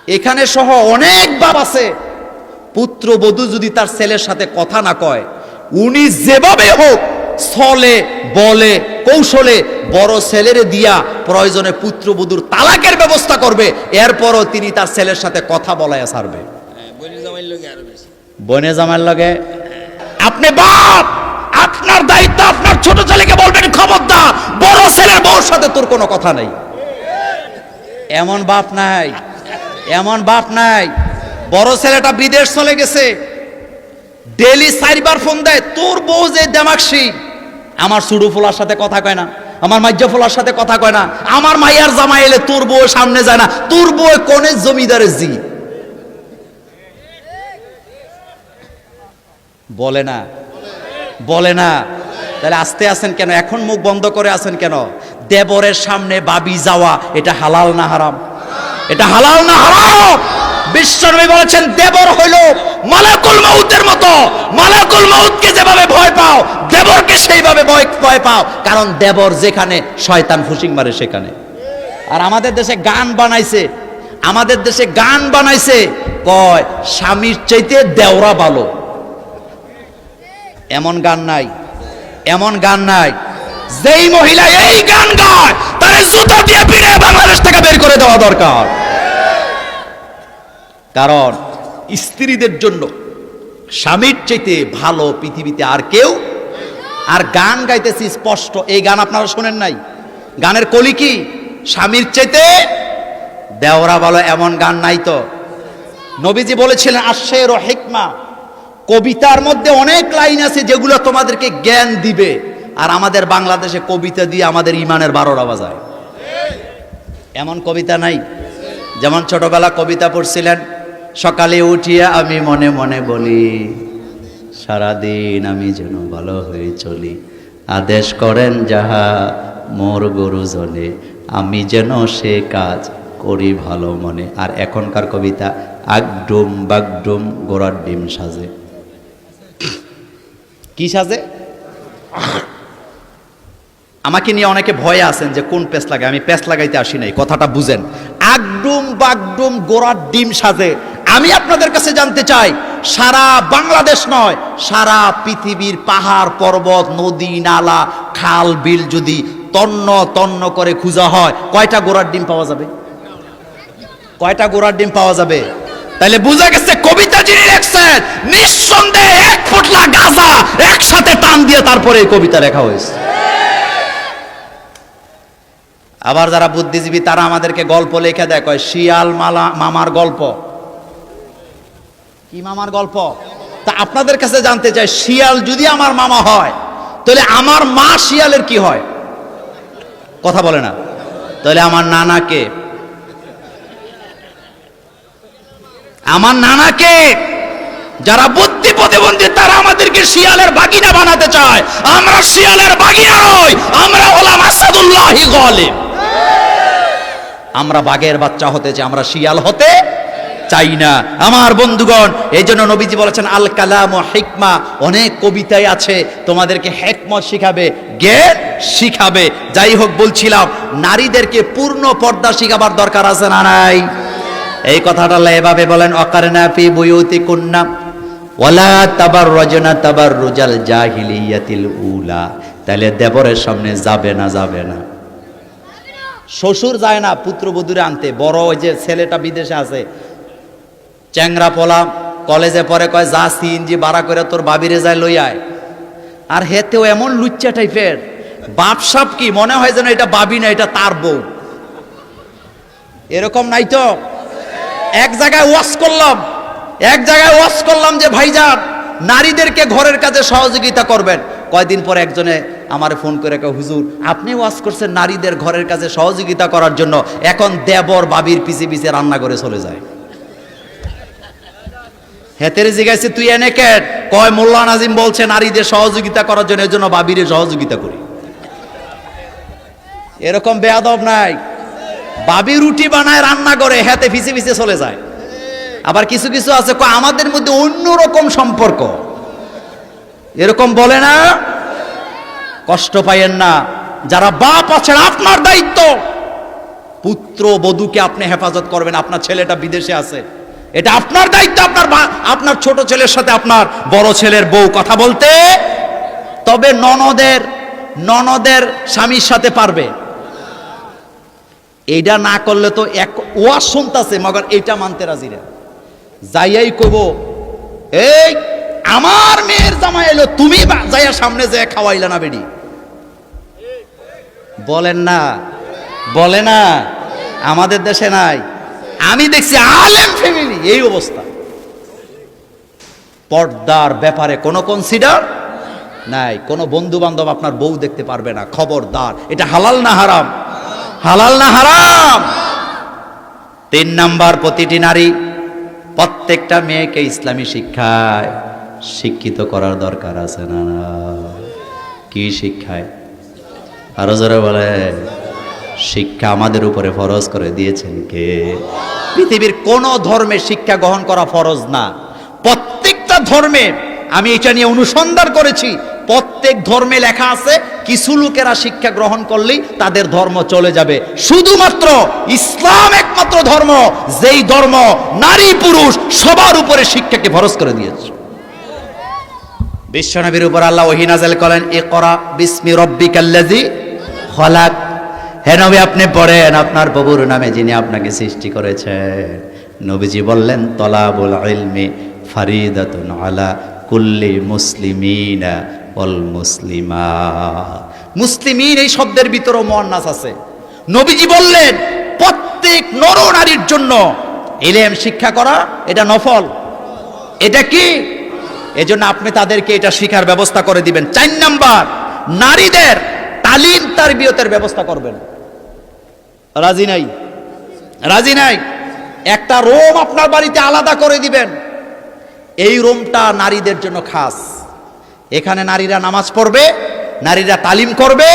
এখানে সহ অনেক বাপ আছে, পুত্রবধূ যদি তার ছেলের সাথে কথা না কয়, উনি যেভাবে হোক ছলে বলে কৌশলে বড় ছেলের দিয়া প্রয়োজনে পুত্রবধূর তালাকের ব্যবস্থা করবে, এরপরও তিনি তার ছেলের সাথে কথা বলাইয়া ছাড়বে। বনে জামাইয়ের লগে আপনি বাপ, আপনার দায়িত্ব আপনার ছোট ছেলেকে বলবেন, খবরদার বড় ছেলের বউর সাথে তোর কোনো কথা নাই। এমন বাপ নাই, এমন বাপ নাই। বড় ছেলেটা বিদেশ চলে গেছে, ডেলি 4 বার ফোন দেয়, তোর বউ যে দেমাকসি, আমার সুডু ফোলার সাথে কথা কয় না, আমার মাইজা ফোলার সাথে কথা কয় না, আমার মাইয়ার জামাই এলে তোর বউ সামনে যায় না, তোর বউ কোনে জমিদারের জি বলে না, বলে না। তাহলে আসতে আছেন কেন? এখন মুখ বন্ধ করে আছেন কেন? দেবরের সামনে বাবি যাওয়া এটা হালাল না হারাম? এটা হালাল না হারাম? বিশ্বনবী বলেছেন দেবর হইল মালাকুল মউতের মতো, মালাকুল মউতকে যেভাবে ভয় পাও দেবরকে সেইভাবে ভয় পাও, কারণ দেবর যেখানে শয়তান ফুসিং মারে সেখানে। আর আমাদের দেশে গান বানাইছে, আমাদের দেশে গান বানাইছে, কয় স্বামীর চাইতে দেওরা ভালো। এমন গান নাই, এমন গান নাই। যেই মহিলা এই গান গায় তার জুতা দিয়ে পিড়ে বাংলাদেশ থেকে বের করে দেওয়া দরকার। কারণ স্ত্রীদের জন্য স্বামীর চাইতে ভালো পৃথিবীতে আর কেউ। আর গান গাইতেছি স্পষ্ট, এই গান আপনারা শোনেন নাই? গানের কলি কি? স্বামীর চাইতে দেওরা ভালো, এমন গান নাই তো। নবীজি বলেছিলেন আশের ও হিকমা, কবিতার মধ্যে অনেক লাইন আছে যেগুলো তোমাদেরকে জ্ঞান দিবে। আর আমাদের বাংলাদেশে কবিতা দিয়ে আমাদের ইমানের 12টা বাজায়। এমন কবিতা নাই? যেমন ছোটবেলা কবিতা পড়ছিলেন, সকালে উঠিয়া আমি মনে মনে বলি, সারাদিন আমি যেন ভালো হয়ে চলি, আদেশ করেন যাহা মোর গুরুজনে, আমি যেন সে কাজ করি ভালো মনে। আর এখনকার কবিতা আগডুম বাগডুম গোড়ার ডিম সাজে। কি সাজে? আমাকে নিয়ে অনেকে ভয়ে আছেন যে কোন পেস লাগায়, আমি পেস লাগাইতে আসি নাই, কথাটা বুঝেন। আগডুম বাগডুম গোড়ার ডিম সাজে। আমি আপনাদের কাছে জানতে চাই, সারা বাংলাদেশ নয়, সারা পৃথিবীর পাহাড় পর্বত নদী নালা খাল বিল যদি তন্ন তন্ন করে খুঁজা হয়, কয়টা গোড়ার ডিম পাওয়া যাবে? কয়টা গোড়ার ডিম পাওয়া যাবে? তাহলে বোঝা গেছে কবিতা যিনি লিখছেন নিঃসন্দেহে 1 পোটলা গাঁজা একসাথে টান দিয়ে তারপরে এই কবিতা লেখা হয়েছে। আবার যারা বুদ্ধিজীবী তারা আমাদেরকে গল্প লেখা দেয়, কয় শিয়াল মামার গল্প। কি মামার গল্প? তা আপনাদের কাছে জানতে চাই, শিয়াল যদি আমার মামা হয় তাহলে আমার মা শিয়ালের কি হয়? কথা বলে না। তাহলে আমার নানাকে, আমার নানাকে যারা বুদ্ধি প্রতিবন্ধী তারা আমাদেরকে শিয়ালের বাগিনা বানাতে চায়। আমরা শিয়ালের বাগিনা নই, আমরা হলাম আসাদুল্লাহি গালিব। আমরা বাঘের বাচ্চা হতে চাই, আমরা শিয়াল হতে চাই না। আমার বন্ধুগণ, এই জন্য নবীজি বলেছেন আল কালাম ও হিকমা, অনেক কবিতায় আছে তোমাদেরকে হিকমত শিখাবে, জ্ঞান শিখাবে। যাই হোক, বলছিলাম নারীদেরকে পূর্ণ পর্দা শিখাবার দরকার আছে না নাই? এই কথাটা এভাবে বলেন, অকারনা ফি বুয়ুতিকুন্না ওয়ালা তাবাররাজনা তাবাররুজাল জাহিলিয়াতিল উলা। তাহলে দেবরের সামনে যাবে না, যাবে না। শ্বশুর যায় না পুত্রবধূরে আনতে, বড় ওই যে ছেলেটা বিদেশে আছে, চ্যাংরা পোলা কলেজে পড়ে, কয় যা সিএনজি ভাড়া করে তোর বাবিরে যায় লই আয়। আর হেতেও এমন লুচ্চা টাইপের, বাপসাপ কি মনে হয় যেন এটা বাবি না, এটা তার বউ। এরকম নাই তো? এক জায়গায় ওয়াজ করলাম যে ভাইজান নারীদেরকে ঘরের কাজে সহযোগিতা করবেন। কয়দিন পর একজনে আমারে ফোন করে কয়, হুজুর আপনি ওয়াজ করছেন নারীদের ঘরের কাজে সহযোগিতা করার জন্য, এখন দেবর বাবির পিছে পিছে রান্না করে চলে যায়। হেতেরে জিজ্ঞাসা তুই এনে কেন? কয় মোল্লা নাজিম বলছে নারীদের সহযোগিতা করার জন্য, এজন্য বাবিরে সহযোগিতা করি। এরকম বেয়াদব নাই? বাবি রুটি বানায় রান্না করে, হেতে পিছে পিছে চলে যায়। আবার কিছু কিছু আছে আমাদের মধ্যে অন্যরকম সম্পর্ক, এরকম বলে না। কষ্ট পাইয়েন না, যারা বাপ আছেন আপনার দায়িত্ব পুত্র বধূকে আপনি হেফাজত করবেন, আপনার ছেলেটা বিদেশে আছে, এটা আপনার দায়িত্ব। আপনার ছোট ছেলের সাথে আপনার বড় ছেলের বউ কথা বলতে, তবে ননদের স্বামীর সাথে পারবে। এইটা না করলে তো এক ওয়াজ শুনতাছে, মগর এইটা মানতে রাজি না। যাইয়াই কব, এই আমার মেয়ের জামাই এলো, তুমি যাইয়া সামনে যায় খাওয়াইলা না বেডি, বলেন না? বলে না? আমাদের দেশে নাই, আমি দেখছি আলেম ফ্যামিলি এই অবস্থা। পর্দার ব্যাপারে কোনো কনসিডার নাই, কোনো বন্ধু বান্ধব আপনার বউ দেখতে পারবে না, খবরদার। এটা হালাল না হারাম? হালাল না হারাম? 3 নাম্বার, প্রতিটি নারী, প্রত্যেকটা মেয়েকে ইসলামী শিক্ষায় শিক্ষিত করার দরকার আছে না? কি শিক্ষায়? আরো জোরে বলে। শিক্ষা আমাদের উপরে ফরজ করে দিয়েছেন কে? পৃথিবীর কোন ধর্মে শিক্ষা গ্রহণ করা ফরজ না। প্রত্যেকটা ধর্মে, আমি এটা নিয়ে অনুসন্ধান করেছি, প্রত্যেক ধর্মে লেখা আছে কিছু লোকেরা শিক্ষা গ্রহণ করলেই তাদের ধর্ম চলে যাবে। শুধুমাত্র ইসলাম একমাত্র ধর্ম যেই ধর্ম নারী পুরুষ সবার উপরে শিক্ষাকে ফরজ করে দিয়েছে। বিশ্বনবীর উপর আল্লাহ ওহী নাযিল করেন, ইকরা বিসমি রাব্বিকাল্লাযী খলাক। হে নবী, আপনি পড়েন আপনার প্রভুর নামে যিনি আপনাকে সৃষ্টি করেছেন। নবীজি বললেন, তলাবুল ইলমি ফারিদাতুন আলা কুল্লি মুসলিমিনা ওয়াল মুসলিমাত। মুসলিমিন এই শব্দের ভিতরে মুয়ান্নাস আছে। নবীজি বললেন প্রত্যেক নর নারীর জন্য ইলম শিক্ষা করা এটা নফল। এটা কি? এজন্য আপনি তাদেরকে এটা শিখার ব্যবস্থা করে দিবেন। 4 নাম্বার, নারীদের তালিম তারবিয়তের ব্যবস্থা করবেন। রাজি নাই? রাজি নাই? একটা রুম আপনার বাড়িতে আলাদা করে দিবেন, এই রুমটা নারীদের জন্য খাস। এখানে নারীরা নামাজ পড়বে, নারীরা তালিম করবে,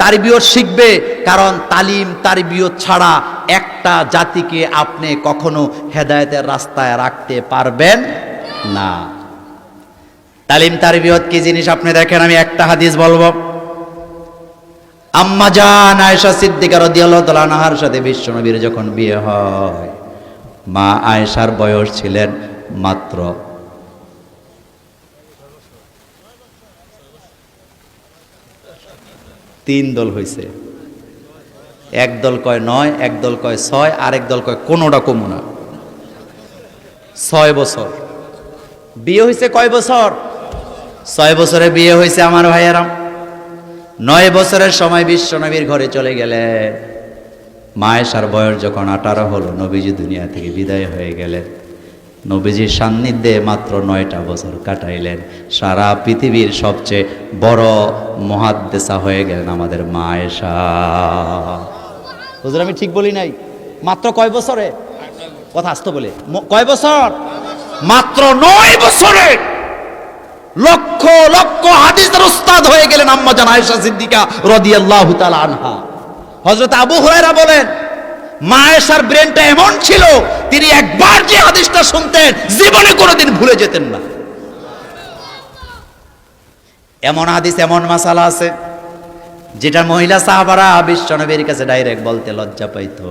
তারবিয়ত শিখবে। কারণ তালিম তারবিয়ত ছাড়া একটা জাতিকে আপনি কখনো হেদায়েতের রাস্তায় রাখতে পারবেন না। তালিম তারবিয়ত কি জিনিস আপনি দেখেন, আমি একটা হাদিস বলবো। আম্মা জান আয়েশা সিদ্দিকা রাদিয়াল্লাহু তাআলা আনহার সাথে বিশ্বনবীর যখন বিয়ে হয়, মা আয়েশার বয়স ছিলেন মাত্র 3 দল হয়েছে। এক দল কয় 9, এক দল কয় 6, আরেক দল কয় কোনোটা কমু না। 6 বছর বিয়ে হয়েছে। কয় বছর? 6 বছরে বিয়ে হয়েছে আমার ভাইয়েরা। 9 বছরের সময় বিশ্বনবীর ঘরে চলে গেলেন। মা আয়েশার বয়স যখন 18 হলো, নবীজি দুনিয়া থেকে বিদায় হয়ে গেলেন। নবীজির সান্নিধ্যে মাত্র 9টা বছর কাটাইলেন। সারা পৃথিবীর সবচেয়ে বড় মুহাদ্দিসা হয়ে গেলেন আমাদের মা আয়েশা। হুজুর আমি ঠিক বলি নাই? মাত্র কয় বছরে? কথা আস্তে বলে, কয় বছর? মাত্র 9 বছরে লক্ষ লক্ষ হাদিসের উস্তাদ হয়ে গেলেন আম্মা জান আয়েশা সিদ্দিকা রাদিয়াল্লাহু তাআলা আনহা। হযরত আবু হুরায়রা বলেন, মা আয়েশার ব্রেনটা এমন ছিল, তিনি একবার যে হাদিসটা শুনতেন জীবনে কোনোদিন ভুলে যেতেন না। এমন হাদিস, এমন মাসালা আছে যেটা মহিলা সাহাবারা বিশ্বনবীর কাছে ডাইরেক্ট বলতে লজ্জা পাইতো।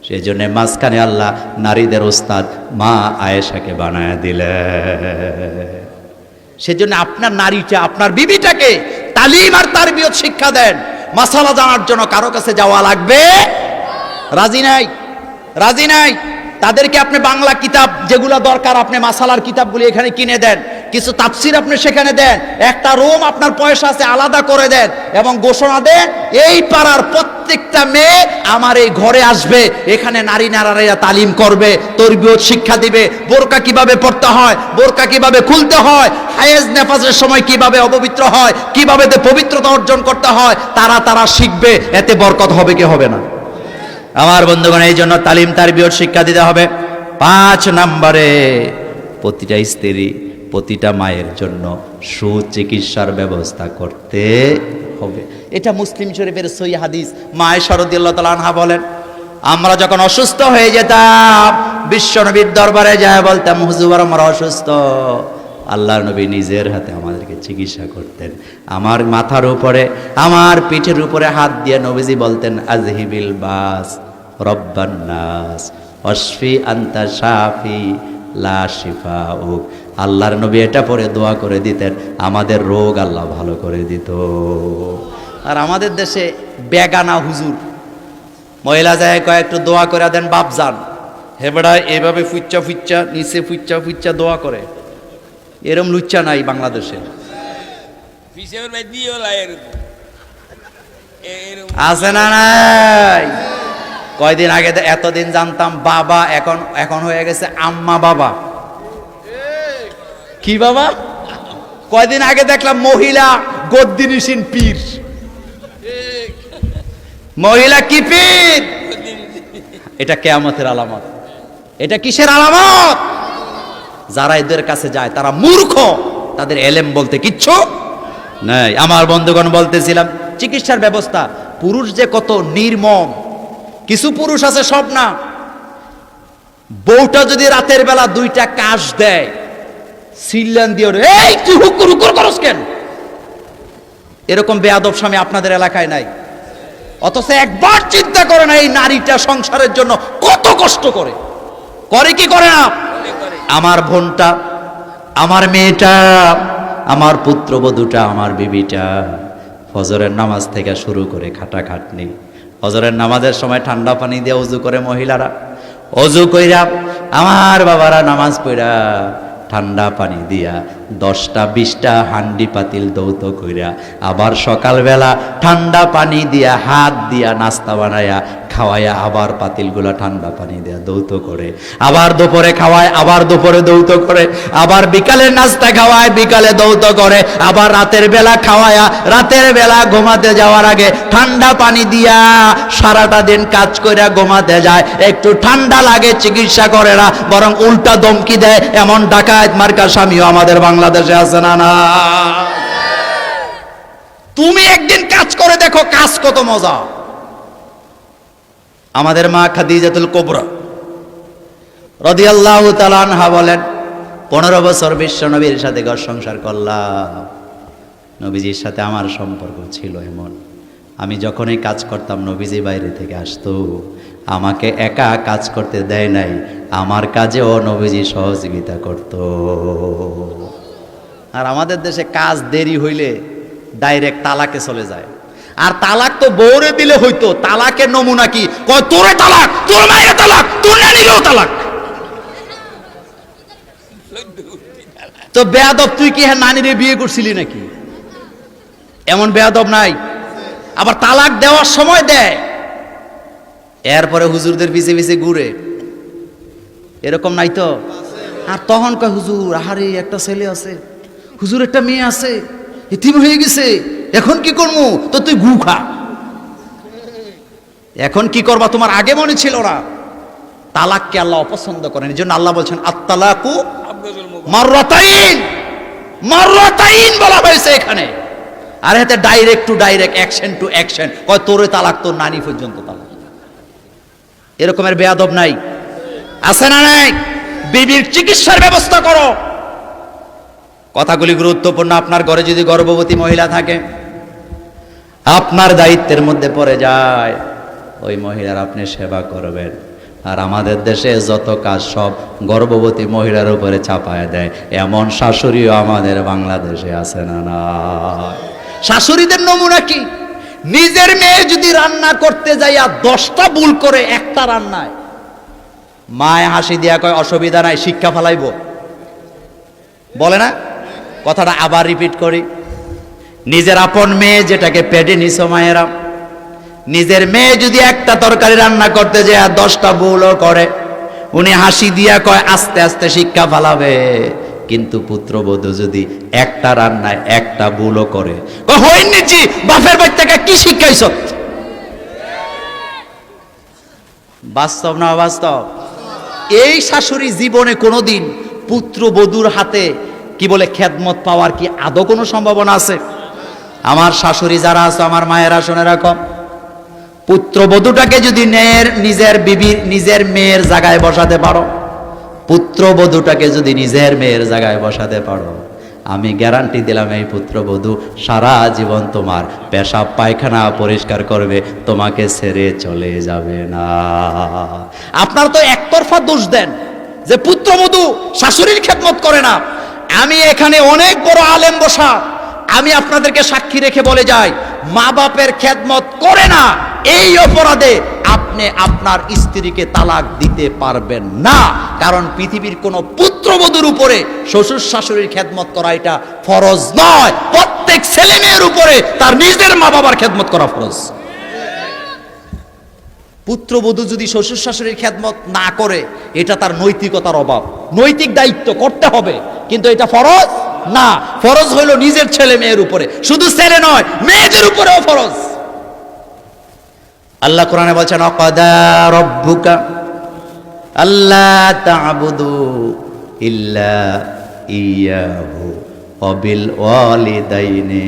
সেই জন্য মাঝখানে আল্লাহ নারীদের উস্তাদ মা আয়েশাকে বানায় দিলেন। সেজন্য আপনার নারীটা, আপনার বিবিটাকে তালিম আর তারবিয়ত শিক্ষা দেন। মাসালা জানার জন্য কারো কাছে যাওয়া লাগবে? রাজি নাই? রাজি নাই? তাদেরকে আপনি বাংলা কিতাব যেগুলো দরকার, আপনি মাসালার কিতাবগুলি এখানে কিনে দেন, কিছু তাফসির আপনি সেখানে দেন, একটা রুম আপনার পয়সা আছে আলাদা করে দেন, এবং ঘোষণা দেন এই পাড়ার প্রত্যেকটা মেয়ে আমার এই ঘরে আসবে, এখানে নারী নারীরা তালিম করবে, তারবিয়ত শিক্ষা দিবে, বোরকা কিভাবে পড়তে হয়, বোরকা কিভাবে খুলতে হয়, হায়েজ নেফাজের সময় কিভাবে অপবিত্র হয়, কিভাবে পবিত্রতা অর্জন করতে হয়, তারা শিখবে। এতে বরকত হবে কি হবে না? আমার বন্ধুগণ, এই জন্য তালিম তারবিয়ত শিক্ষা দিতে হবে। 5 নম্বরে, প্রতিটা স্ত্রী, প্রতিটা মায়ের জন্য সুচিকিৎসার ব্যবস্থা করতে হবে। এটা মুসলিম শরীফের সহিহ হাদিস। মা আয়েশা রাদিয়াল্লাহু তাআলা আনহা বলেন, আমরা যখন অসুস্থ হয়ে যেতাম বিশ্বনবীর দরবারে যায় বলতাম, হুজুর আমরা অসুস্থ। আল্লাহর নবী নিজের হাতে আমাদেরকে চিকিৎসা করতেন। আমার মাথার উপরে, আমার পিঠের উপরে হাত দিয়ে নবীজি বলতেন, আজহিবিল বাস, রব্বান নাস ওয়াশফি আনতা শাফি লা শিফাউক। আল্লাহর নবী এটা পরে দোয়া করে দিতেন, আমাদের রোগ আল্লাহ ভালো করে দিত। আর আমাদের দেশে বেগানা হুজুর, মহিলা যায় কয় একটু দোয়া করে দেন বাপজান, হেবড়া এভাবে ফুচ্চা ফুচ্চা নিচে ফুচ্চা ফুচ্চা দোয়া করে। এরম লুচ্চা নাই বাংলাদেশে, আছে না নাই? কয়দিন আগে এতদিন জানতাম বাবা, এখন হয়ে গেছে আম্মা বাবা। কি বাবা? কয়দিন আগে দেখলাম মহিলা গদ্দিনিসিন পীর। মহিলা কি পীর? এটা কিয়ামতের আলামত। এটা কিসের আলামত? যারা এদের কাছে যায় তারা মূর্খ, তাদের এলেম বলতে কিচ্ছু নাই। আমার বন্ধুগণ বলতেছিলাম চিকিৎসার ব্যবস্থা, পুরুষ যে কত নির্মম। কিছু পুরুষ আছে, সব না। বউটা যদি রাতের বেলা দুইটা কাশ দেয়, সিল্লান দিয়ে এই তুই হুকুর হুকুর করস কেন? এরকম বেয়াদব স্বামী আপনাদের এলাকায় নাই। অথচ একবার চিন্তা করে না এই নারীটা সংসারের জন্য কত কষ্ট করে। করে কি করে না? আমার বোনটা, আমার মেয়েটা, আমার পুত্রবধূটা, আমার বিবিটা ফজরের নামাজ থেকে শুরু করে খাটাখাটনি। ফজরের নামাজের সময় ঠান্ডা পানি দিয়ে ওযু করে মহিলারা, ওযু কইরা আমার বাবারা নামাজ পড়া ঠান্ডা পানি দিয়া 10টা 20টা হান্ডি পাতিল দৌত কইরা, আবার সকালবেলা ঠান্ডা পানি দিয়া হাত দিয়া নাস্তা বানায়া খাওয়ায়া, আবার পাতিলগুলা ঠান্ডা পানি দিয়া দৌত করে, আবার দুপুরে খাওয়ায়, আবার দুপুরে দৌত করে, আবার বিকালে নাস্তা খাওয়ায়, বিকালে দৌত করে, আবার রাতের বেলা খাওয়ায়া, রাতের বেলা ঘুমাতে যাওয়ার আগে ঠান্ডা পানি দিয়া সারাটা দিন কাজ কইরা ঘুমাতে যায়। একটু ঠান্ডা লাগে চিকিৎসা করে না, বরং উল্টা দমকি দেয়। এমন ডাকাত মার্কা স্বামীও আমাদের বাংলাদেশে আছে না? না, তুমি একদিন কাজ করে দেখো কাজ কত মজা। আমাদের মা খাদিজাতুল কুবরা রাদিয়াল্লাহু তাআলা আনহা বলেন, 15 বছর বিশ্ব নবীর সাথে ঘর সংসার করলাম। নবীজির সাথে আমার সম্পর্ক ছিল এমন, আমি যখনই কাজ করতাম নবীজি বাইরে থেকে আসতো, আমাকে একা কাজ করতে দেয় নাই, আমার কাজেও নবীজি সহযোগিতা করত। আর আমাদের দেশে কাজ দেরি হইলে ডাইরেক্ট তালাকে চলে যায়। আর তালাক তো বউরে দিলে হইতো, তালাকের নমুনা কি? কয় তোরে তালাক, তোর মায়ের তালাক, তোর নানিরও তালাক। তো বেয়াদব তুই কি হ্যাঁ নানিরে বিয়ে করছিলি নাকি? এমন বেয়াদব নাই? আবার তালাক দেওয়ার সময় দেয়, এরপরে হুজুরদের পিছে পিছে ঘুরে। এরকম নাই তো? আর তখন কয় হুজুর আহারে একটা ছেলে আছে, হুজুর একটা মেয়ে আছে, এতিম হয়ে গেছে, এখন কি করবো? তো তুই গু খা। এখন কি করবা? তোমার আগে মনে ছিল না। তালাককে আল্লাহ অপছন্দ করেন, এই জন্য আল্লাহ বলছেন আত-তালাকু মাররাতাইন, মাররাতাইন বলা হয়েছে এখানে। আর এতে direct two direct, action to action. কয় তোরে তালাক, তোর নানি পর্যন্ত তালাক। এরকমের বেয়াদব নাই? আছে না নাই? বিবির চিকিৎসার ব্যবস্থা করো। কথাগুলি গুরুত্বপূর্ণ। আপনার ঘরে যদি গর্ভবতী মহিলা থাকে, আপনার দায়িত্বের মধ্যে পড়ে যায় ওই মহিলার আপনি সেবা করবেন। আর আমাদের দেশে যত কাজ সব গর্ভবতী মহিলার উপরে চাপায় দেয়, এমন শাশুড়িও আমাদের বাংলাদেশে আছে না? না, শাশুড়িদের নমুনা কি? নিজের মেয়ে যদি রান্না করতে যাইয়া 10টা ভুল করে একটা রান্নায়, মায় হাসি দিয়া কয় অসুবিধা নাই, শিক্ষা ফেলাইব, বলে না? কথাটা আবার রিপিট করি। নিজের আপন মেয়ে যেটাকে পেটে নিছো মায়েরা, নিজের মেয়ে যদি একটা তরকারি রান্না করতে যায় 10টা ভুলও করে, উনি হাসি দিয়া কয় আস্তে আস্তে শিক্ষা ফেলাবে। কিন্তু পুত্রবধূ যদি একটা রান্নায় একটা ভুলও করে, হইনি বাপের বাড়ি থেকে কি শিক্ষাইছ? বাস্তব না বাস্তব? এই শাশুড়ি জীবনে কোনোদিন পুত্রবধূর হাতে কি বলে খেদমত পাওয়ার কি আদৌ কোনো সম্ভাবনা আছে? আমার শাশুড়ি যারা আছে, আমার মায়েরা শুনে রাখো, পুত্রবধূটাকে যদি নিজের বিবি, নিজের মেয়ের জায়গায় বসাতে পারো, পুত্রবধূটাকে যদি নিজের মেয়ের জায়গায় বসাতে পারো, আমি গ্যারান্টি দিলাম এই পুত্রবধূ সারা জীবন তোমার পেশাব পায়খানা পরিষ্কার করবে, তোমাকে ছেড়ে চলে যাবে না। আপনারা তো একতরফা দোষ দেন যে পুত্রবধূ শাশুড়ির খেদমত করে না। আমি এখানে অনেক বড় আলেম বসা, আমি আপনাদেরকে সাক্ষী রেখে বলে যাই, মা বাপের খেদমত করে না, এই অপরাধে আপনি আপনার স্ত্রীকে তালাক দিতে পারবেন না। কারণ পৃথিবীর কোন পুত্রবধূর উপরে শ্বশুর শাশুড়ির খেদমত করা এটা ফরজ নয়। প্রত্যেক ছেলে মেয়ের উপরে তার নিজের মা বাবার খেদমত করা ফরজ। পুত্রবধূ যদি শ্বশুর শাশুড়ির খেদমত না করে, এটা তার নৈতিকতার অভাব। নৈতিক দায়িত্ব করতে হবে, কিন্তু এটা ফরজ না। ফরজ হইল নিজের ছেলে মেয়ের উপরে, শুধু ছেলে নয় মেয়েদের উপরেও ফরজ। আল্লাহ কোরআনে বলছেন, অকাদা রব্বুকা আল্লা তা'বুদু ইল্লা ইয়াহু ওয়া বিল ওয়ালিদাইনি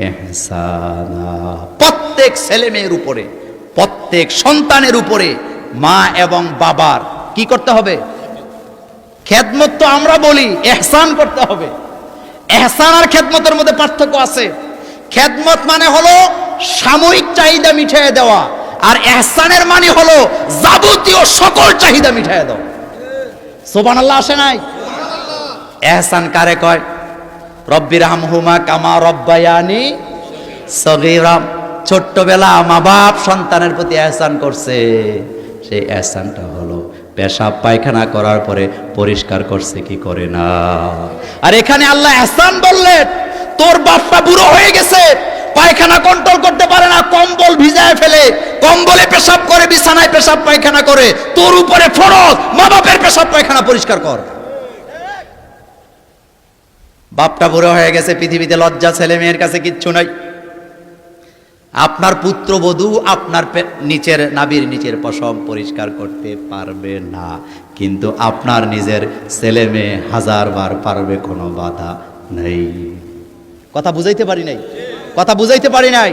ইহসানা। প্রত্যেক ছেলে মেয়ের উপরে, প্রত্যেক সন্তানের উপরে মা এবং বাবার কি করতে হবে? খেদমত। তো আমরা বলি ইহসান করতে হবে। ইহসান আর খেদমতের মধ্যে পার্থক্য আছে। খেদমত মানে হলো সাময়িক চাহিদা মিটিয়ে দেওয়া, আর ইহসানের মানে হলো যাবতীয় সকল চাহিদা মিটিয়ে দেওয়া। সুবহানাল্লাহ আসে নাই? ইহসান কারে কয়? রব্বিরহামহুমা কামা রব্বায়ানি সগীরা। ছোট্টবেলা মা বাপ সন্তানের প্রতি ইহসান করছে, সেই ইহসানটা হলো পেশাব পায়খানা করার পরে পরিষ্কার করছে কি করে না। আর এখানে আল্লাহ ইহসান বললেন, তোর বাপটা বুড়ো হয়ে গেছে, পায়খানা কন্ট্রোল করতে পারে না, কম্বল ভিজায় ফেলে, কম্বলে পেশাব করে, বিছানায় পেশাব পায়খানা করে, তোর উপরে ফরজ মা বাপের পেশাব পায়খানা পরিষ্কার কর। বাপটা বুড়ো হয়ে গেছে, পৃথিবীতে লজ্জা ছেলে মেয়ের কাছে কিচ্ছু নাই। আপনার পুত্রবধূ আপনার নিচের নাভির নিচের পশম পরিষ্কার করতে পারবে না, কিন্তু আপনার নিজের ছেলে মেয়ে হাজারবার পারবে, কোনো বাধা নেই। কথা বুঝাইতে পারি নাই? কথা বুঝাইতে পারি নাই?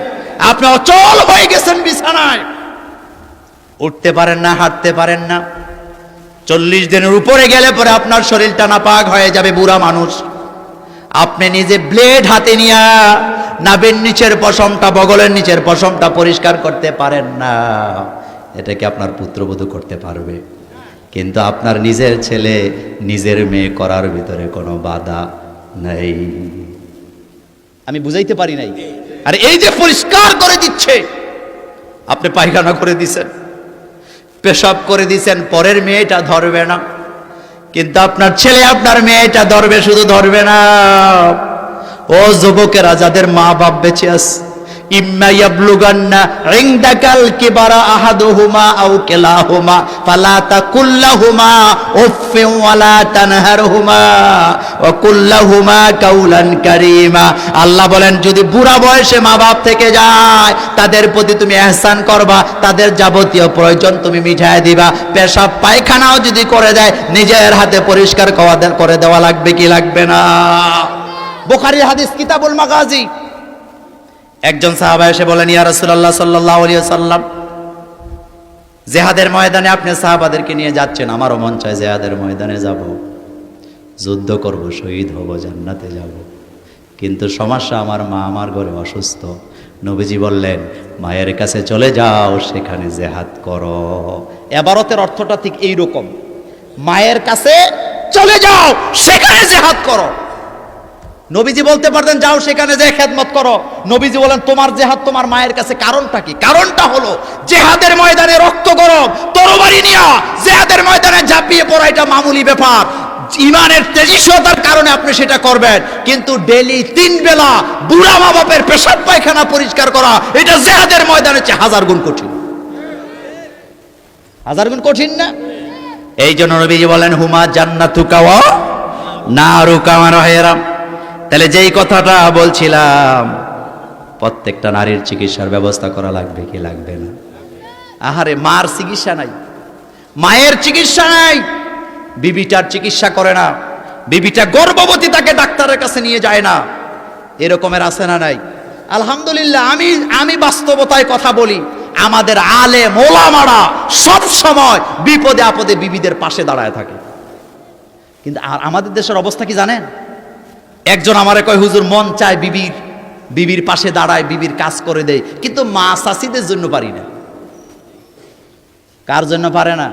আপনি অচল হয়ে গেছেন বিছানায়, উঠতে পারেন না, হাঁটতে পারেন না। 40 দিনের উপরে গেলে পরে আপনার শরীরটা নাপাক হয়ে যাবে, বুড়া মানুষ। আপনি নিজে ব্লেড হাতে নিয়ে নাভির নিচের পশমটা, বগলের নিচের পশমটা পরিষ্কার করতে পারেন না, এটা কি আপনার পুত্রবধূ করতে পারবে? কিন্তু আপনার নিজের ছেলে নিজের মেয়ে করার ভিতরে কোনো বাধা নেই। আমি বুঝাইতে পারি নাই? আর এই যে পরিষ্কার করে দিচ্ছে, আপনি পায়খানা করে দিছেন, পেশাব করে দিছেন, পরের মেয়েটা ধরবে না, কিন্তু আপনার ছেলে আপনার মেয়েটা ধরবে। শুধু ধরবে না, ও যুবকেরা যাদের মা বাপ বেঁচে আছে, ইম্মা ইয়াবলুগান্না ইনদাকাল কিবারা আহাদুহুমা আও কিলাহুমা ফালা তাকুল্লাহুমা উফফিন ওয়ালা তানহারহুমা ওয়া কুল্লাহুমা কাওলান কারীমা। আল্লাহ বলেন, যদি বুড়া বয়সে মা বাপ থেকে যায়, তাদের প্রতি তুমি ইহসান করবা, তাদের যাবতীয় প্রয়োজন তুমি মিটায় দিবা। পেশাব পায়খানাও যদি করে দেয়, নিজের হাতে পরিষ্কার করে দেওয়া লাগবে কি লাগবে না? বুখারীর হাদিস কিতাবুল মাগাজি, একজন সাহাবা এসে বলেন, ইয়া রাসূলুল্লাহ সাল্লাল্লাহু আলাইহি ওয়াসাল্লাম, জিহাদের ময়দানে আপনি সাহাবাদেরকে নিয়ে যাচ্ছেন, আমারও মন চায় জিহাদের ময়দানে যাব, যুদ্ধ করব, শহীদ হব, জান্নাতে যাব, কিন্তু সমস্যা আমার মা আমার ঘরে অসুস্থ। নবীজি বললেন, মায়ের কাছে চলে যাও, সেখানে জিহাদ করো। ইবারতের অর্থটা ঠিক এই রকম, মায়ের কাছে চলে যাও, সেখানে জিহাদ করো। নবীজি বলতে পারতেন যাও সেখানে যে খেদমত করো। নবীজি বলেন, তোমার জিহাদ তোমার মায়ের কাছে। কারণটা কি? কারণটা হলো জিহাদের ময়দানে রক্ত গরম, তরবারি নিয়া জিহাদের ময়দানে ঝাঁপিয়ে পড়া এটা মামুলি ব্যাপার। ইমানের তেজস্বতার কারণে আপনি সেটা করবেন, কিন্তু ডেলি 3 বেলা বুড়া মা বাপের পেশাব পায়খানা পরিষ্কার করা, এটা জিহাদের ময়দানে চেয়ে 1000 গুণ কঠিন। 1000 গুণ কঠিন না? এই জন্য নবীজি বলেন, হুমা জান্নাতুকা ওয়া নারুকা মারহারাম। তাহলে যেই কথাটা বলছিলাম, প্রত্যেকটা নারীর চিকিৎসার ব্যবস্থা করা লাগবে কি লাগবে না? আহারে, মার চিকিৎসা নাই, মায়ের চিকিৎসা নাই, বিবিটার চিকিৎসা করে না, বিবিটা গর্ভবতী, তাকে ডাক্তারের কাছে নিয়ে যায় না, এরকমের আছে না নাই? আলহামদুলিল্লাহ, আমি বাস্তবতায় কথা বলি, আমাদের আলেম ওলামারা সব সময় বিপদে আপদে বিবিদের পাশে দাঁড়ায় থাকে। কিন্তু আর আমাদের দেশের অবস্থা কি জানেন? একজন আমারে কয়, হুজুর মন চায় বিবির পাশে দাঁড়ায়, বিবির কাজ করে দেয়, কিন্তু মা চাষিদের জন্য পারি না। কার জন্য পারে না?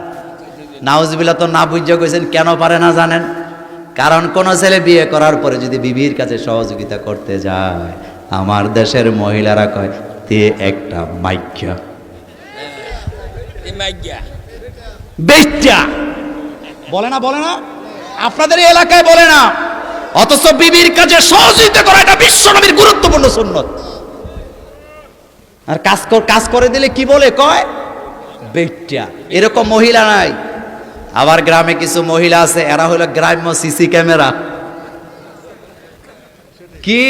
নাউজুবিল্লাহ, তো না বুঝে কইছেন কেন পারে না জানেন? কারণ কোন ছেলে বিয়ে করার পরে যদি বিবির কাছে সহযোগিতা করতে যায়, আমার দেশের মহিলারা কয় তে একটা মাইক্যা বেচ্চা, বলে না আপনাদের এই এলাকায় বলে না, অথচ বিবির কাছে সহযোগিতা করা এটা বিশ্বনবীর গুরুত্বপূর্ণ সুন্নত। আর কাজ করে দিলে কি বলে কয়? বেচ্চা। এরকম মহিলা নাই। আবার গ্রামে কিছু মহিলা আছে, এরা হলো গ্রাম্য সিসি ক্যামেরা। কি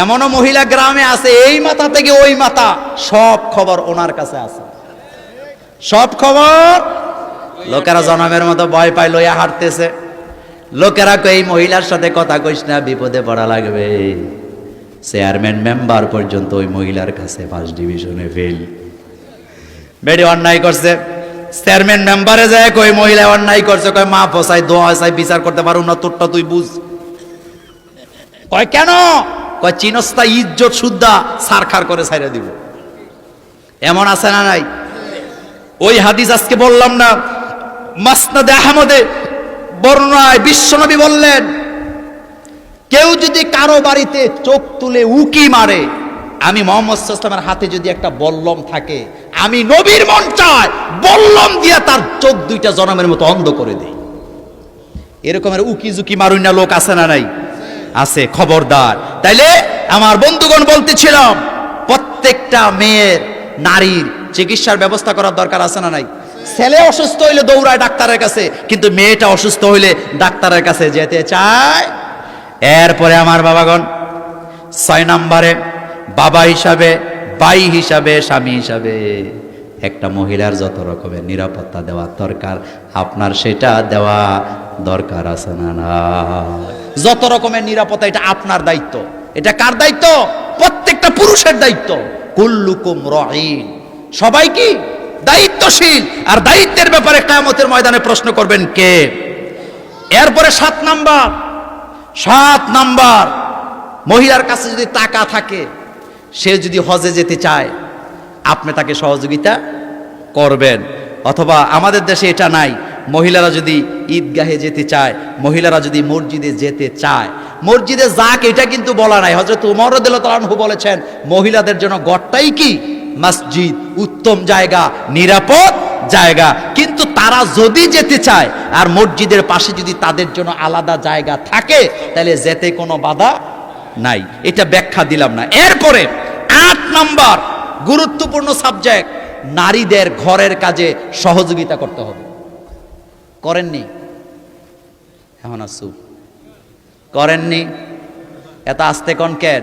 এমনও মহিলা গ্রামে আছে, এই মাথা থেকে ওই মাথা সব খবর ওনার কাছে আছে, সব খবর। লোকেরা জনমের মতো ভয় পায়, লইয়া হাঁটতেছে। লোকেরা এই মহিলার সাথে কথা কইস না, বিপদে পড়া লাগবে। চেয়ারম্যান মেম্বার পর্যন্ত ওই মহিলার কাছে ফার্স্ট ডিভিশনে ফেল। বেডি অন্যায় করছে, চেয়ারম্যান মেম্বারে যায় কই মহিলা অন্যায় করছে, কয় মা ফসাই দোয়া চাই, বিচার করতে পারুম না, তোরটা তুই বুঝ। কয় কেন? কয় চিনস্তা ইজ্জত সুদ্ধা সারখার করে ছাইরা দিব। এমন আছে না নাই? ওই হাদিস আজকে বললাম না, মাসনাদে আহমদে বর্ণনায় বিশ্বনবী বললেন, কেউ যদি কারো বাড়িতে চোখ তুলে উকি মারে, আমি মুহাম্মদ সাল্লাল্লাহু আলাইহি ওয়াসাল্লামের হাতে যদি একটা বল্লম থাকে, আমি নবীর মন চায় বল্লম দিয়া তার চোখ দুইটা জনমের মতো অন্ধ করে দেই। এরকমের উকি ঝুঁকি মারুই না লোক আছে না নাই? আছে। খবরদার। তাইলে আমার বন্ধুগণ বলতেছিলাম, প্রত্যেকটা মেয়ের, নারীর চিকিৎসার ব্যবস্থা করার দরকার আছে না নাই? ছেলে অসুস্থ হইলে দৌড়ায় ডাক্তারের কাছে, কিন্তু মেয়েটা অসুস্থ হইলে ডাক্তারের কাছে যেতে চায়। এরপরে আমার বাবাগণ, 6 নম্বরে বাবা হিসাবে, ভাই হিসাবে, স্বামী হিসাবে একটা মহিলার যত রকমের নিরাপত্তা দেওয়া দরকার, আপনার সেটা দেওয়া দরকার আছে না না? যত রকমের নিরাপত্তা, এটা আপনার দায়িত্ব। এটা কার দায়িত্ব? প্রত্যেকটা পুরুষের দায়িত্ব। কুল্লুকুম রাঈন, সবাই কি দায়িত্বশীল। আর দায়িত্বের ব্যাপারে কিয়ামতের ময়দানে প্রশ্ন করবেন কে? এরপরে 7 নাম্বার, মহিলার কাছে যদি টাকা থাকে, সে যদি হজে যেতে চায়, আপনি তাকে সহযোগিতা করবেন। অথবা আমাদের দেশে এটা নাই, মহিলারা যদি ঈদগাহে যেতে চায়, মহিলারা যদি মসজিদে যেতে চায়, মসজিদে যাক, এটা কিন্তু বলা নাই। হযরত ওমর রাদিয়াল্লাহু তাআলা আনহু বলেছেন, মহিলাদের জন্য ঘরটাই কি মসজিদ, উত্তম জায়গা, নিরাপদ জায়গা। কিন্তু তারা যদি যেতে চায় আর মসজিদের পাশে যদি তাদের জন্য আলাদা জায়গা থাকে, তাহলে যেতে কোনো বাধা নাই। এটা ব্যাখ্যা দিলাম না। এরপরে 8 নাম্বার গুরুত্বপূর্ণ সাবজেক্ট, নারীদের ঘরের কাজে সহযোগিতা করতে হবে। করেননি? এখন আসু করেননি? এত আস্তে কোন কেন?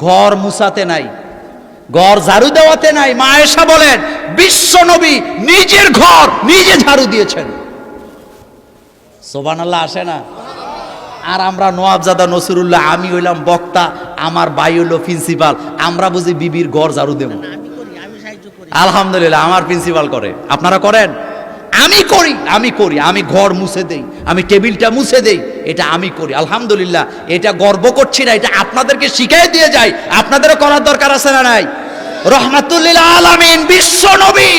ঘর মুছাতে নাই, ঘর ঝাড়ু দেওয়াতে নাই। মা আয়েশা বলেন, বিশ্ব নবী নিজের ঘর নিজে ঝাড়ু দিয়েছেন। সুবহানাল্লাহ আসে না? আর আমরা নওয়াবজাদা নসরুল্লাহ, আমি হইলাম বক্তা, আমার ভাই হইল প্রিন্সিপাল, আমরা বুঝি বিবির ঘর ঝাড়ু দেব। আলহামদুলিল্লাহ, আমার প্রিন্সিপাল করে, আপনারা করেন? আমি করি, আমি ঘর মুছে দেই, আমি টেবিলটা মুছে দেই, এটা আমি করি। আলহামদুলিল্লাহ, এটা গর্ব করছি না, এটা আপনাদেরকে শিখিয়ে দিয়ে যাই। আপনাদেরও করার দরকার আছে না নাই? রহমাতুল লিল আলামিন বিশ্ব নবী,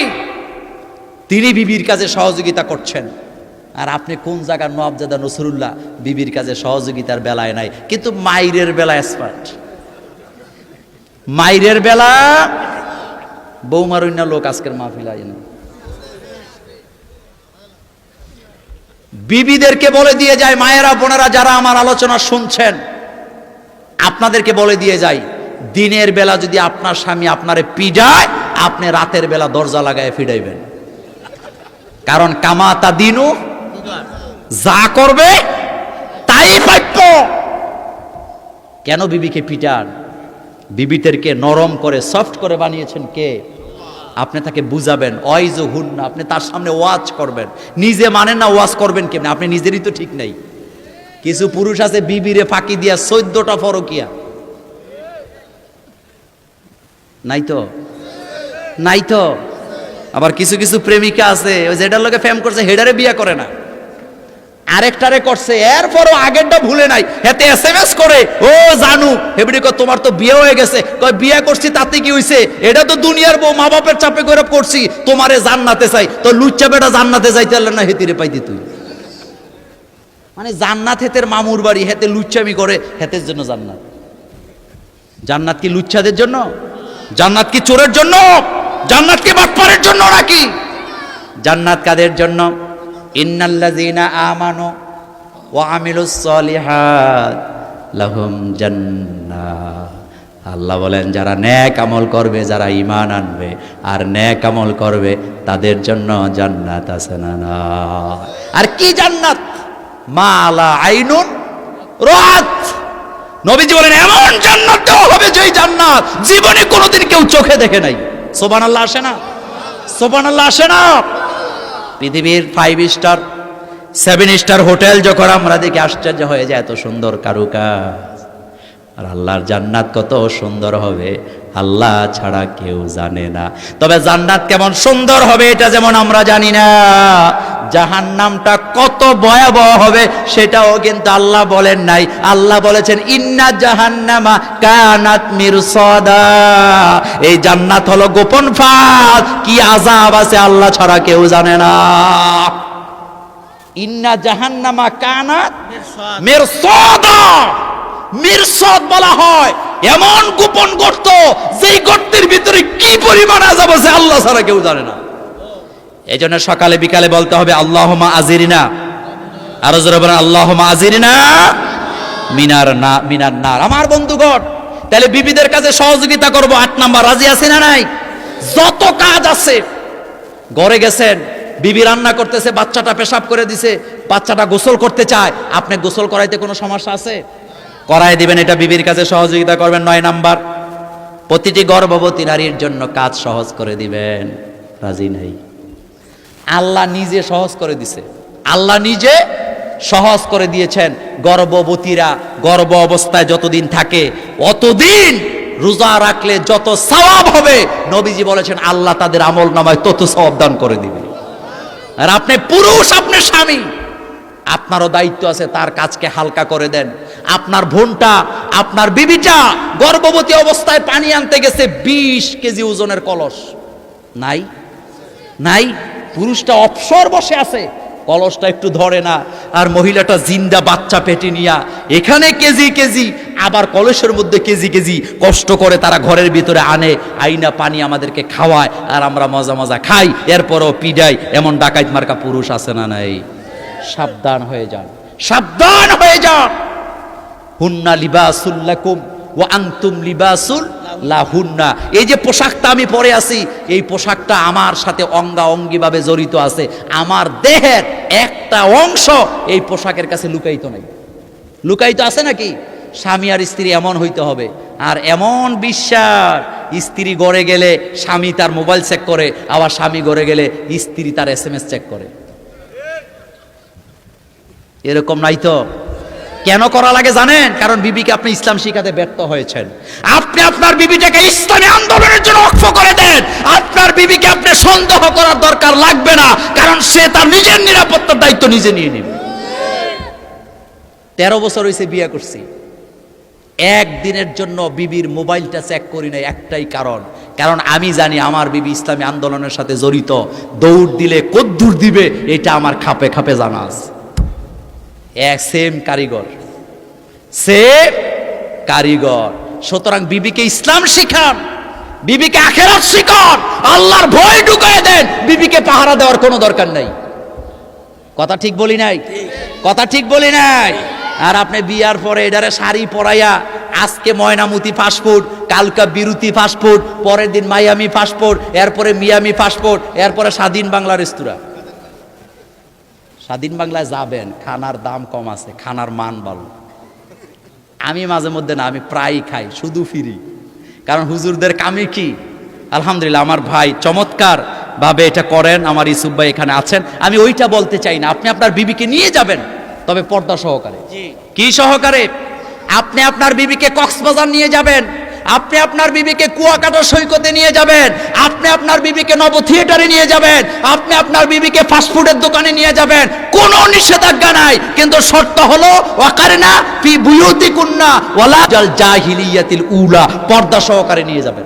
তিনি বিবির কাজে সহযোগিতা করছেন। আর আপনি কোন জায়গার নওয়াবজাদা নসরুল্লাহ, বিবির কাজে সহযোগিতার বেলায় নাই, কিন্তু মাইরের বেলা এক্সপার্ট। মাইরের বেলা বৌমারুন্না লোক আজকের মাহফিল আয় না। বিবিদেরকে বলে দিয়ে যায়, মায়েরা বোনেরা যারা আমার আলোচনা শুনছেন, আপনাদেরকে বলে দিয়ে যাই, দিনের বেলা যদি আপনার স্বামী আপনারে পিডায়, আপনি রাতের বেলা দরজা লাগায় ফিডাইবেন। কারণ কামাতা দিনু, যা করবে তাই প্রাপ্য। কেন বিবিকে পিটান? বিবিদেরকে নরম করে, সফট করে বানিয়েছেন কে? আপনি তাকে বুঝাবেন, ওয়াইজ হুন্না, আপনি তার সামনে ওয়াজ করবেন। নিজে মানেন না, ওয়াজ করবেন কেমনে? আপনি নিজেরই তো ঠিক নেই। কিছু পুরুষ আছে বিবিরে ফাঁকি দিয়া 14টা ফরকিয়া, নাই তো। আবার কিছু প্রেমিকা আছে, ওই যেটার লোকে ফেম করছে হেডারে বিয়া করে না। আরেকটারে করছে, এরপরও আগেরটা ভুলে নাই, হেতে এসএমএস করে, ও জানু হেবড়ি কয় তোমার তো বিয়ে হয়ে গেছে, কয় বিয়ে করছি তাতে কি হইছে, এটা তো দুনিয়ার বউ, মা বাপের চাপে করে করছি, তোমারে জান্নাতে চাই, তো লুচ্চা বেটা জান্নাতে যাইতে পারলে না, হেতিরে পাইতি তুই। মানে জান্নাত হেতের মামুর বাড়ি, হেতে লুচ্চামি করে, হেতের জন্য জান্নাত। জান্নাত কি লুচ্চাদের জন্য? জান্নাত কি চোরের জন্য? জান্নাত কি বাটপারের জন্য নাকি? জান্নাত কাদের জন্য? ইন্নাল্লাযীনা আমানু ওয়া আমিলুস সলিহাত লাহুম জান্নাহ। আল্লাহ বলেন যারা নেক আমল করবে, যারা ঈমান আনবে আর নেক আমল করবে, তাদের জন্য জান্নাত আছে না না। আর কি জান্নাত? মা লা আইনুন রাত। নবীজি বলেন এমন জান্নাত দেওয়া হবে যেই জান্নাত জীবনে কোনোদিন কেউ চোখে দেখে নাই। সুবহানাল্লাহ আসে না? সুবহানাল্লাহ আসে না? পৃথিবীর 5 স্টার 7 স্টার হোটেল যখন আমরা দেখি আশ্চর্য হয়ে যায়, এত সুন্দর কারুকাজ। আর আল্লাহর জান্নাত কত সুন্দর হবে আল্লাহ ছাড়া কেউ জানে না। তবে জান্নাত কেমন সুন্দর হবে এটা যেমন আমরা জানি না, জাহান্নামটা কত ভয়াবহ হবে সেটাও কিন্তু আল্লাহ বলেন নাই। আল্লাহ বলেছেন ইন্না জাহান্নামা কানাত মিরসাদা, এই জান্নাত হলো গোপন ফাঁদ, কি আযাব আছে আল্লাহ ছাড়া কেউ জানে না। ইন্না জাহান্নামা কানাত মিরসাদা, মিরসাদ বলা হয় এমন গোপন গর্ত, যেই গর্তের ভিতরে কি পরিমাণ আযাব আছে আল্লাহ ছাড়া কেউ জানে না। এই জন্য সকালে বিকালে বলতে হবে আল্লাহুম্মা আজিরিনা, আরো জোরে বলেন আল্লাহুম্মা আজিরিনা মিনার নার। আমার বন্ধুগণ, তাহলে বিবিদের কাছে সহযোগিতা করব। 8 নাম্বার, রাজি আছেন না নাই? যত কাজ আছে, ঘরে গেছেন, বিবি রান্না করতেছে, বাচ্চাটা পেশাব করে দিছে, বাচ্চাটা গোসল করতে চায়, আপনি গোসল করাইতে কোনো সমস্যা আছে? করাই দিবেন, এটা বিবির কাছে সহযোগিতা করবেন। 9 নাম্বার, প্রতিটি গর্ভবতী নারীর জন্য কাজ সহজ করে দিবেন। রাজি নাই? আল্লাহ নিজে সহজ করে দিছে, আল্লাহ নিজে সহজ করে দিয়েছেন। গর্ভবতীরা গর্ভ অবস্থায় যতদিন থাকে অতদিন রোজা রাখলে যত সওয়াব হবে, নবীজি বলেছেন আল্লাহ তাদের আমল নামায় তত সওয়াব দান করে দিবে। আর আপনি পুরুষ, আপনি স্বামী, আপনারও দায়িত্ব আছে তার কাজকে হালকা করে দেন। আপনার বোনটা, আপনার বিবিটা গর্ভবতী অবস্থায় পানি আনতে গেছে, 20 কেজি ওজনের কলস নাই নাই, পুরুষটা অবসর বসে আছে, কলসটা একটু ধরে না, আর মহিলাটা জিন্দা বাচ্চা পেটে নিয়া এখানে কেজি কেজি, আবার কলসের মধ্যে কেজি কেজি কষ্ট করে তারা ঘরের ভিতরে আনে, আইনা পানি আমাদেরকে খাওয়ায়, আর আমরা মজা মজা খাই, এরপরও পিডাই। এমন ডাকাইত মার্কা পুরুষ আছে না নাই? সাবধান হয়ে যান, সাবধান হয়ে যান। হুন্না লিবাসুল লাকুম ওয়া আনতুম লিবাসুল লাহুন্না। এই যে পোশাকটা আমি পরে আছি, এই পোশাকটা আমার সাথে অঙ্গাঅঙ্গি ভাবে জড়িত আছে। আমার দেহের একটা অংশ এই পোশাকের কাছে লুকায়িত নাই। লুকায়িত আছে নাকি? স্বামী আর স্ত্রী এমন হইতে হবে। আর এমন বিশ্বাস, স্ত্রী ঘরে গেলে স্বামী তার মোবাইল চেক করে, আবার স্বামী ঘরে গেলে স্ত্রী তার SMS চেক করে। এরকম নাই তো? কেন করা লাগে জানেন? কারণ বিবিকে আপনি ইসলাম শিখাতে ব্যর্থ হয়েছেন। আপনি আপনার বিবিটাকে ইসলামী আন্দোলনের জন্য ওয়াকফ করে দেন। আপনার বিবিকে আপনি সন্দেহ করার দরকার লাগবে না, কারণ সে তার নিজের নিরাপত্তার দায়িত্ব নিজে নিয়ে নেবে। 13 বছর হয়েছে বিয়ে করছি, একদিনের জন্য বিবির মোবাইলটা চেক করি নাই, একটাই কারণ আমি জানি আমার বিবি ইসলামী আন্দোলনের সাথে জড়িত। দৌড় দিলে কদ্দুর দিবে এটা আমার খাপে খাপে জানা আছে। সেম কারিগর। সুতরাং বিবিকে ইসলাম শিখান, বিবিকে আখিরাত শিখান, আল্লাহর ভয় ঢুকায় দেন। বিবিকে পাহারা দেওয়ার কোনো দরকার নাই। কথা ঠিক বলি নাই? কথা ঠিক বলি নাই? আর আপনি বিয়ার পরে এটারে শাড়ি পরাইয়া, আজকে ময়নামতি ফাস্টফুড, কালকা বিরুতি ফাস্টফুড, পরের দিন মায়ামি ফাস্টফুড, এরপরে মিয়ামি ফাস্টফুড, এরপরে স্বাধীন বাংলা রেস্তোরাঁ। স্বাধীন বাংলায় যাবেন, খানার দাম কম আছে, খানার মান ভালো। আমি মাঝে মধ্যে না, আমি প্রায়ই খাই, শুধু ফিরি। কারণ হুজুরদের কামে কি, আলহামদুলিল্লাহ আমার ভাই চমৎকার ভাবে এটা করেন, আমার ইসুফ ভাই এখানে আছেন। আমি ওইটা বলতে চাই না। আপনি আপনার বিবিকে নিয়ে যাবেন, তবে পর্দা সহকারে। কি সহকারে? আপনি আপনার বিবিকে কক্সবাজার নিয়ে যাবেন, আপনি আপনার বিবিকে কুয়াকাটা সৈকতে নিয়ে যাবেন, আপনি আপনার বিবিকে নব থিয়েটারে নিয়ে যাবেন, আপনি আপনার বিবিকে ফাস্টফুডের দোকানে নিয়ে যাবেন, কোনো নিষেধাজ্ঞা নাই। কিন্তু শর্ত হলো ওয়াকারনা ফি বুয়ুতিকুন্না ওয়ালা জাল জাহিলিয়াতিল উলা, পর্দা সহকারে নিয়ে যাবেন।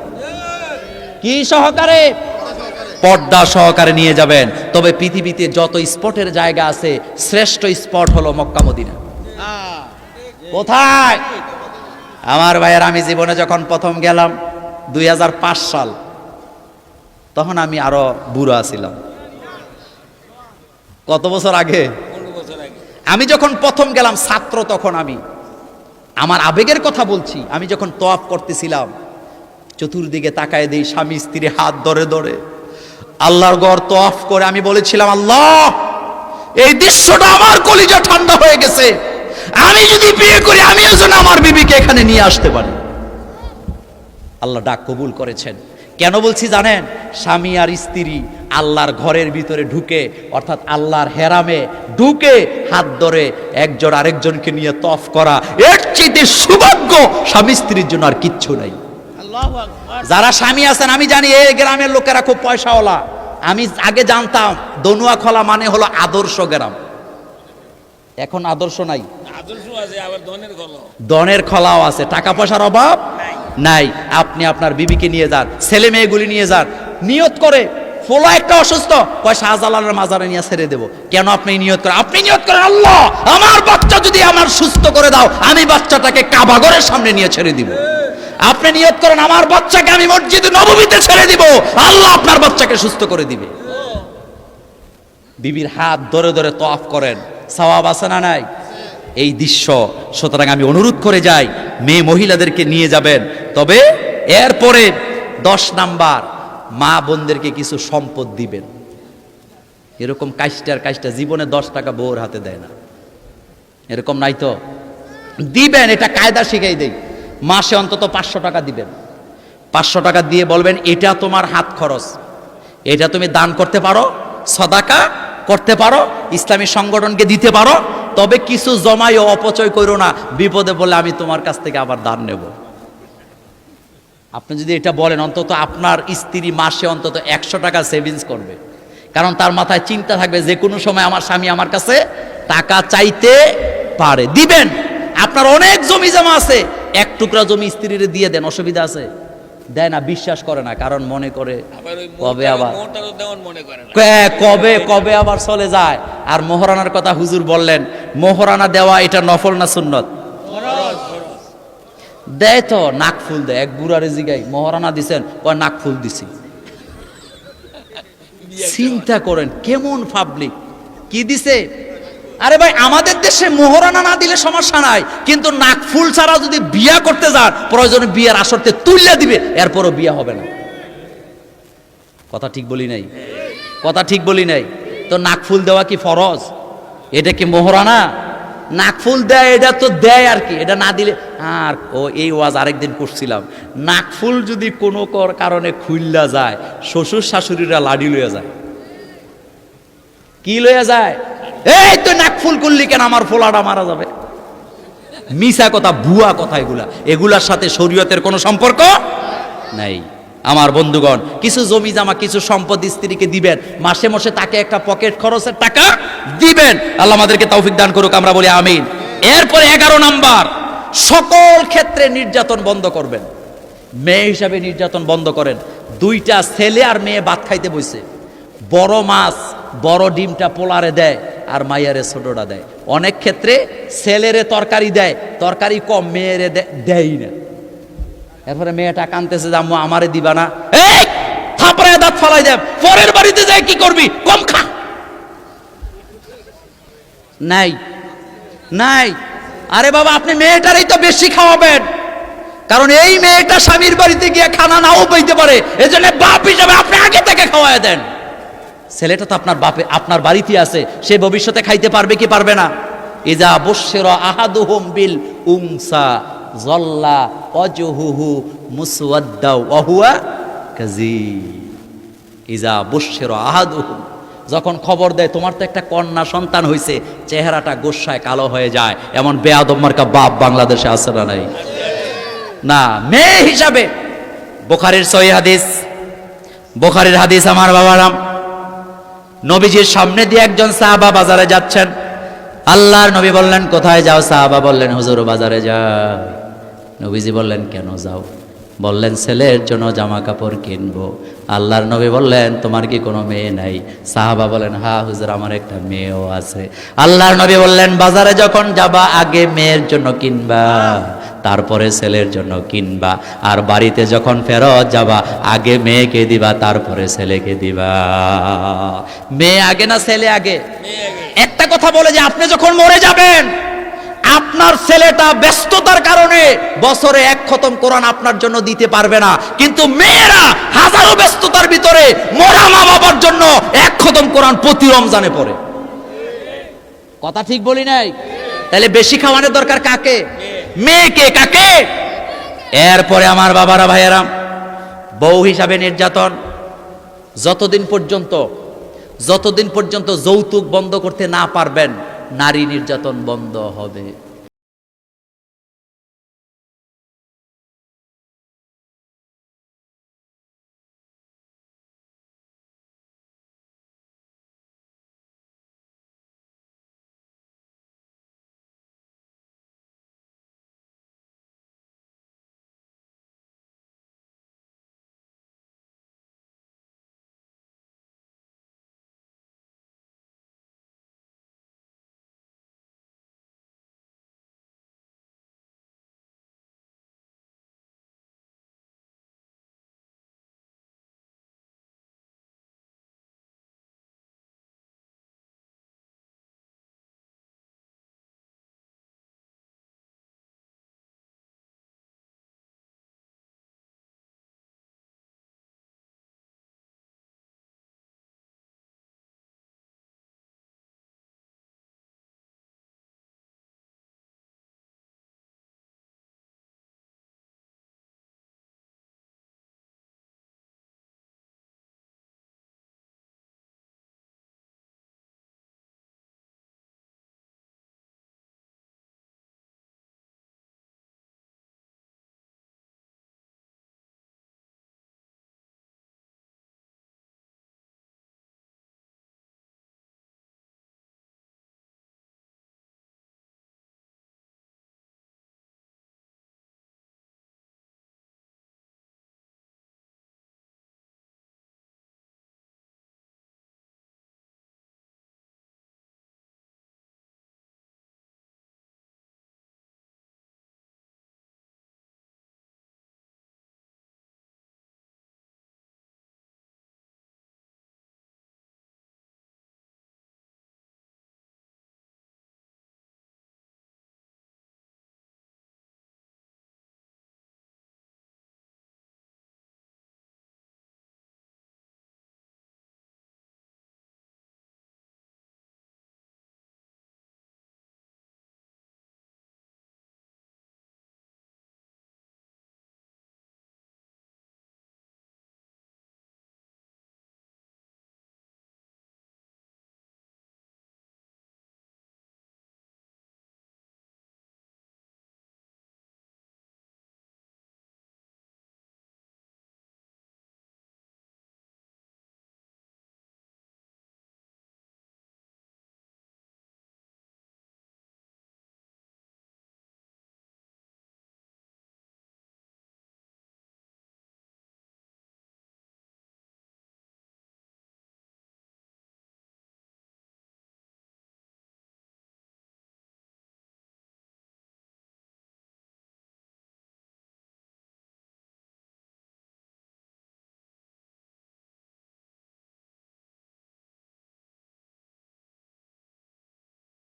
কি সহকারে? পর্দা সহকারে নিয়ে যাবেন। তবে পৃথিবীতে যত স্পটের জায়গা আছে, শ্রেষ্ঠ স্পট হলো মক্কা মদিনা। কোথায়? আমার ভাইয়ের, আমি জীবনে যখন প্রথম গেলাম 2005 সাল, তখন আমি আরো বুড়া ছিলাম। কত বছর আগে? আমি যখন প্রথম গেলাম ছাত্র, তখন আমি আমার আবেগের কথা বলছি। আমি যখন তওয়াফ করতেছিলাম, চতুর্দিকে তাকায় দেই স্বামী স্ত্রী হাত ধরে ধরে আল্লাহর ঘর তওয়াফ করে আমি বলেছিলাম, আল্লাহ, এই দৃশ্যটা আমার কলিজা ঠান্ডা হয়ে গেছে। আমি যদি বিয়ে করি, আমিও যেন আমার বিবিকে এখানে নিয়ে আসতে পারি। আল্লাহ ডাক কবুল করেছেন। কেন বলছি জানেন? স্বামী আর স্ত্রী আল্লাহর ঘরের ভিতরে ঢুকে, অর্থাৎ আল্লাহর হেরামে ঢুকে হাত ধরে একজন আরেকজনকে নিয়ে তওয়াফ করা, এর চেয়ে সৌভাগ্য স্বামী স্ত্রীর জন্য আর কিচ্ছু নাই। যারা স্বামী আছেন, আমি জানি এই গ্রামের লোকেরা খুব পয়সাওয়ালা। আমি আগে জানতাম দনুয়াখলা মানে হলো আদর্শ গ্রাম। এখন আদর্শ নাই, দনের খলাও আছে, টাকা পয়সার অভাব নাই। আপনি আপনার বিবিকে নিয়ে যান, ছেলে মেয়েগুলি নিয়ে যান, নিয়ত করে। ফোলা একটা অসুস্থ, শাহজালালের মাজারে নিয়ে ছেড়ে দেবো। কেন আপনি নিয়ত করেন? আপনি নিয়ত করেন, আল্লাহ, আমার বাচ্চা যদি আমার সুস্থ করে দাও, আমি বাচ্চাটাকে কাবাগরের সামনে নিয়ে ছেড়ে দিব। আপনি নিয়ত করেন, আমার বাচ্চাকে আমি মসজিদে নববীতে ছেড়ে দিব, আল্লাহ আপনার বাচ্চাকে সুস্থ করে দিবে। বিবির হাত ধরে ধরে তওয়াফ করেন, সওয়াব আছে না নাই? এই দৃশ্য। সুতরাং আমি অনুরোধ করে যাই, মেয়ে মহিলাদেরকে নিয়ে যাবেন। তবে এরপরে 10 নাম্বার, মা বোনদেরকে কিছু সম্পদ দিবেন। এরকম কাজটা জীবনে 10 টাকা বউর হাতে দেয় না, এরকম নাই তো? দিবেন, এটা কায়দা শিখাই দেই। মাসে অন্তত 500 টাকা দিবেন। 500 টাকা দিয়ে বলবেন, এটা তোমার হাত খরচ, এটা তুমি দান করতে পারো, সদাকা করতে পারো, ইসলামী সংগঠনকে দিতে পারো। তবে কিছু জমাই অপচয় করো না, বিপদে বলে আমি তোমার কাছ থেকে আবার দান নেব। আপনি যদি এটা বলেন, অন্তত আপনার স্ত্রী মাসে অন্তত 100 টাকা সেভিংস করবে। কারণ তার মাথায় চিন্তা থাকবে, যে কোনো সময় আমার স্বামী আমার কাছে টাকা চাইতে পারে। দিবেন। আপনার অনেক জমি জমা আছে, 1 টুকরা জমি স্ত্রীর দিয়ে দেন, অসুবিধা আছে? দেয় না, বিশ্বাস করে না, কারণ মনে করে কবে আবার কবে আবার চলে যায়। আর মোহরানার কথা হুজুর বললেন, মোহরানা দেওয়া এটা নফল না সুন্নত? দেয় তো, নাকফুল দেয়। এক বুড়ারে জিগাই, মোহরানা দিছেন? কয় নাকফুল দিছি। চিন্তা করেন কেমন পাবলিক। কি দিছে? আরে ভাই, আমাদের দেশে মোহরানা না দিলে সমস্যা নাই, কিন্তু নাকফুল ছাড়া যদি বিয়া করতে যান, প্রয়োজনে বিয়ের আসরতে তুললে দিবে, এরপরও বিয়া হবে না। কথা ঠিক বলি নাই? কথা ঠিক বলি নাই? তো নাকফুল দেওয়া কি ফরজ? এটা কি মোহরানা? নাকফুল দেয়, এটা তো দেয় আর কি, এটা না দিলে। আর এই ওয়াজ আরেকদিন করছিলাম, নাকফুল যদি কোনো কারণে খুললা যায়, শ্বশুর শাশুড়িরা লাডি লইয়া যায়। কি লইয়া যায়? এই তুই নাকফুল করলি কেন, আমার ফোলাটা মারা যাবে। মিছা কথা, ভুয়া কথা, এগুলার সাথে শরীয়তের কোনো সম্পর্ক নাই। আমার বন্ধুগণ, কিছু জমি জামা, কিছু সম্পদ স্ত্রীকে দিবেন। মাসে মাসে তাকে একটা পকেট খরচের টাকা দিবেন। আল্লাহ আমাদেরকে তৌফিক দান করুক, আমরা বলি আমিন। এরপরে 11 নাম্বার, সকল ক্ষেত্রে নির্যাতন বন্ধ করবেন। মেয়ে হিসাবে নির্যাতন বন্ধ করেন। 2টা ছেলে আর মেয়ে ভাত খাইতে বসে, বড় মাছ বড় ডিমটা পোলারে দেয়, আর মাইয়ারে ছোটটা দেয়। অনেক ক্ষেত্রে ছেলেরে তরকারি দেয়, তরকারি কম, মেয়েরে দেয় না। এরপরে মেয়েটা কানতেছে, আম্মু আমারে দিবা না? এই থাপড়ায় দাঁত ফালাই দেয়, পরের বাড়িতে যায় কি করবি, কম খা। নাই নাই। আরে বাবা, আপনি মেয়েটারই তো বেশি খাওয়াবেন, কারণ এই মেয়েটা স্বামীর বাড়িতে গিয়ে খানা নাও পাইতে পারে। এজন্য বাপ হিসাবে আপনি আগে থেকে খাওয়ায় দেন। ছেলেটা তো আপনার বাপে, আপনার বাড়িতে আছে, সে ভবিষ্যতে খাইতে পারবে কি পারবে না? ইজা বুশশিরা আহাদুহুম বিল উনসা যাল্লা ওয়াজহুহু মুসওয়াদ্দা ওয়া হুয়া কাযীব। ইজা বুশশিরা আহাদুহুম, যখন খবর দেয় তোমার তো একটা কন্যা সন্তান হয়েছে, চেহারাটা গোস্সায় কালো হয়ে যায়। এমন বেয়াদব মার্কা বাপ বাংলাদেশে আছে না নাই? না, মেয়ে হিসাবে। বুখারীর সহিহ হাদিস, বুখারীর হাদিস আমার বাবারাম, নবীজির সামনে দিয়ে একজন সাহাবা বাজারে যাচ্ছেন। আল্লাহর নবী বললেন, কোথায় যাও? সাহাবা বললেন, হুজুর বাজারে যাই। নবীজি বললেন, কেন যাও? বললেন, ছেলের জন্য জামা কাপড় কিনবো। আল্লাহর নবী বললেন, তোমার কি কোনো মেয়ে নাই? সাহাবা বলেন, হ্যাঁ হুজুর, আমার একটা মেয়েও আছে। আল্লাহর নবী বললেন, বাজারে যখন যাবা আগে মেয়ের জন্য কিনবা, তারপরে ছেলের জন্য কিনবা। আর বাড়িতে যখন ফেরত যাবা আগে মেয়েকে দিবা, তারপরে ছেলেকে দিবা। মেয়ে আগে না ছেলে আগে? একটা কথা বলে যে আপনি যখন মরে যাবেন, আপনার ছেলেটা ব্যস্ততার কারণে বছরে এক খতম কোরআন আপনার জন্য দিতে পারবে না, কিন্তু মেয়েরা হাজারো ব্যস্ততার ভিতরে মরা মা বাবার জন্য এক খতম কোরআন প্রতি রমজানে পড়ে। কথা ঠিক বলি নাই? তাহলে বেশি খাওয়ানোর দরকার কাকে? মেয়েকে। কাকে? এরপরে আমার বাবারা ভাইয়েরা, বউ হিসাবে নির্যাতন। যতদিন পর্যন্ত যৌতুক বন্ধ করতে না পারবেন, নারী নির্যাতন বন্ধ হবে